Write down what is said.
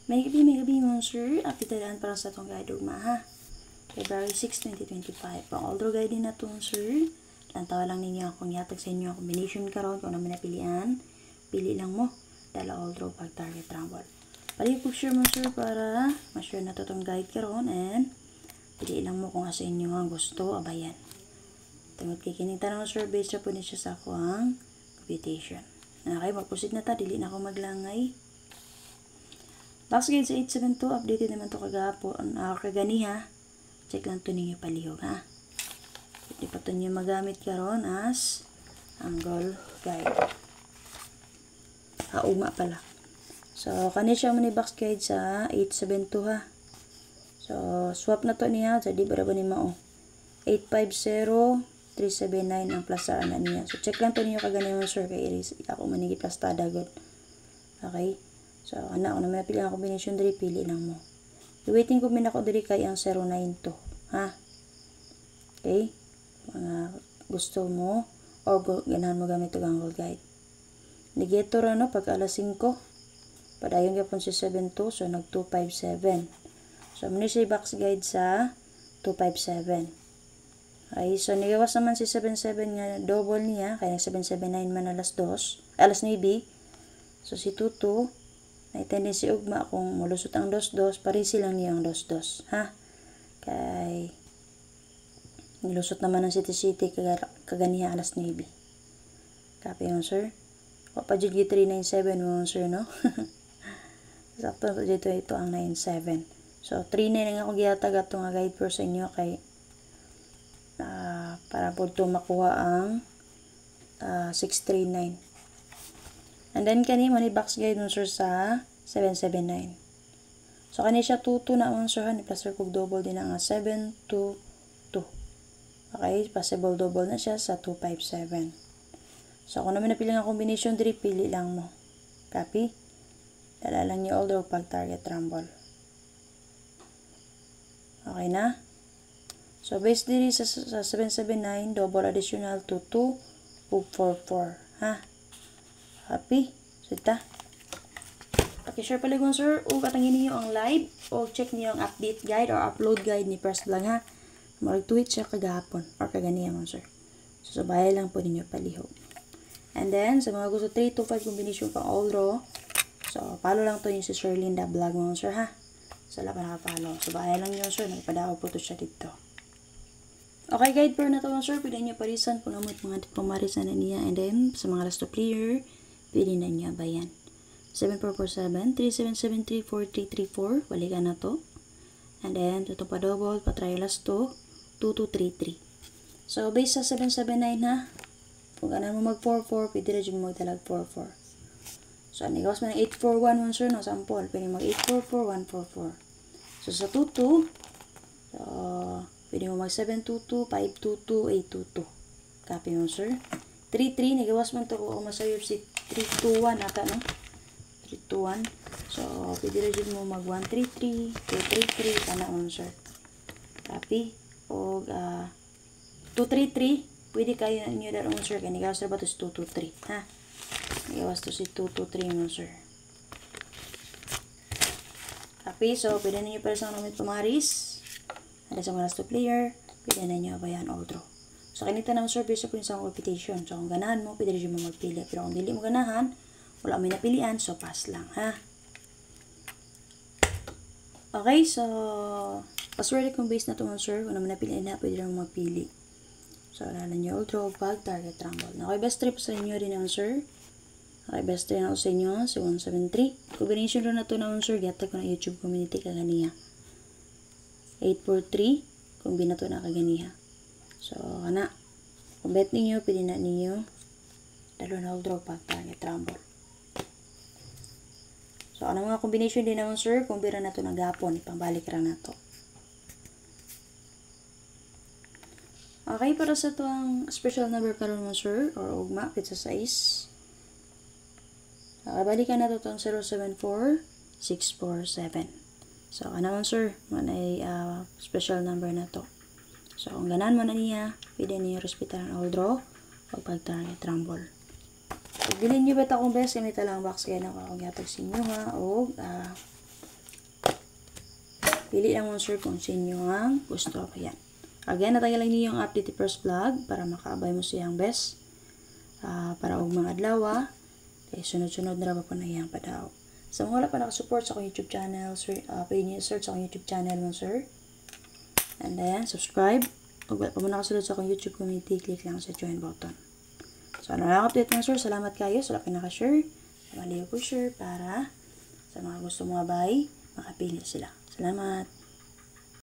May gabi monster, apitaran para sa itong guide ugma ha. February 6, 2025. Pang all guide din na ito monster. Lantawa lang ninyo akong yatag sa inyo ang combination karon kung naman napilian. Pili lang mo. Dala all draw pag target rumble. Pali picture monster para ma-share na ito itong guide karon and pili lang mo kung asa inyo ang gusto abayan. Tungod kay kining tanong monster based sa po niya sa ako ang computation. Okay, mag-proceed na ta. Dili na ako maglangay. Box guide sa 872. Updated naman to kagapon. Kaganiha. Check lang to ninyo palihog ha. Hindi pa to nyo magamit karon as angle guide. Uma pala. So, kani siya man ni box guide sa 872 ha. So, swap na to niya. So, di ba ni mao. 850 379 ang plastar na niya. So, check lang to niyo kagani mo sir. Kay iris. Ako manigi plastada good. Okay. So, ana ako na may pili ang combination diri. Pili lang mo. I-waiting ko min ako diri kay ang 092. Ha? Okay. Mga gusto mo o ganahan mo gamit ang angle guide. Nigeto ra no pag alas 5. Padayon gyapon si 72. So, nag 257. So, muna siya box guide sa 257. Okay, so nigawas naman si 77 nga double niya, kaya 779 man alas 2, alas 9. So si 22, may tendency ugma kung mulusot ang 22, parisi lang niya ang 22, ha? Kay nilusot naman ang city kaganiha alas 9. Copy mo sir. O pa dyan 397 mo sir no? Sakto dito ito ang 97. So 39 nga ako giyatag ato nga guide for sa inyo kay para po ito makuha ang 639. And then kani mo ni box guide mo sir sa 779. So kani siya 22 na mo sir ni plaster kog double din ang 722. Okay, possible double na siya sa 257. So kung naman napili nga combination diri pili lang mo. Copy. Dala lang niyo all draw pag target rumble. Okay na? So, base diri sa 779, double additional to 2 ug 44. Ha? Happy? So, ita. Paki-share pala sir. O katangin niyo ang live. O check niyo ang update guide or upload guide ni Press Vlog ha. Mag-tweet siya kagahapon or kaganiya mo sir. So, sabay lang po ninyo palihog. And then, sa mga gusto 3 to 5 combination pang all draw. So, follow lang to yung si Sir Linda Vlog mo sir ha. So, wala pa nakapalo. Sabay lang yun sir. Nagpadaw po to siya dito. Okay, guide per na to sir. Pwede niya parisan kung naman mga pamarisan na niya. And then, sa mga last to player, pwede na niya bayan. 7447-3773-4334. Balikan na to. And then, ito pa double. Patry last to. 2233. So, base sa 779 ha. Kung ganan mo mag 44, pwede rin mo magdalag 44. So, nigawas mo ng 8411 sir. No, sample. Pwede mag 844144. So, sa 22, so, pwede mo mag 722, 522, 822. Copy mo, sir. 33, nagawas man to kung masayop si 321 ata, no? 321. So, pwede rin mo mag 133, 233, tana mo, sir. Copy. O, 233, pwede kayo nyo darong, sir. Kaya nagawas na ba to si 223, ha? Nagawas to si 223 mo, sir. Copy. So, pwede ninyo para sa namit pumaris. Ada sa mga last to player, pwede na nyo abayan all draw. So, kanita naman sir, based upon isang competition. So, kung ganahan mo, pwede rin mo magpili. Pero kung dili mo ganahan, wala may napilian, so pass lang, ha? Okay, so, password kung base na ito mo sir, kung naman napilian na, pwede rin mo magpili. So, wala nyo all draw, pag target rumble. Okay, best trip sa inyo din naman sir. Okay, best trip na sa inyo, si 173. Combination rin na ito naman sir, gatag ko na YouTube community kaganiya. 843 kung binato na kaganiha. So, ana. Kung bet ninyo, pwede na ninyo dalo na all draw pag target rumble. So, ano mga combination din naman sir, kung bira na ito nagapon, ipambalik ra na to. Okay, para sa ito ang special number karon mo sir, or ugma, pizza size. Balikan na ito itong 074647. So, naman sir, manay special number na to. So, kung ganan mo na niya, pwede niyo respetaran all draw o pag-target rumble. Pag bilhin nyo ba ito akong best, gamit lang box kaya na akong yatag sa inyo ha, o Pili lang mo sir kung sa inyo ang gusto. Ayan. Again, natanggalan niyo yung update first vlog para makaabay mo siyang best. Para og mga adlaw, sunod-sunod na ra po na iyang padaw. Sa mga wala pa nakasupport sa akong YouTube channel, sir, pwede niyo search sa akong YouTube channel mo sir. And then, subscribe. Kung wala pa mo nakasunod sa akong YouTube community, click lang sa join button. So, ano lang update nga sir, salamat kayo sa laki naka-share. Maliw ko share para sa mga gusto mga bay, makapili sila. Salamat!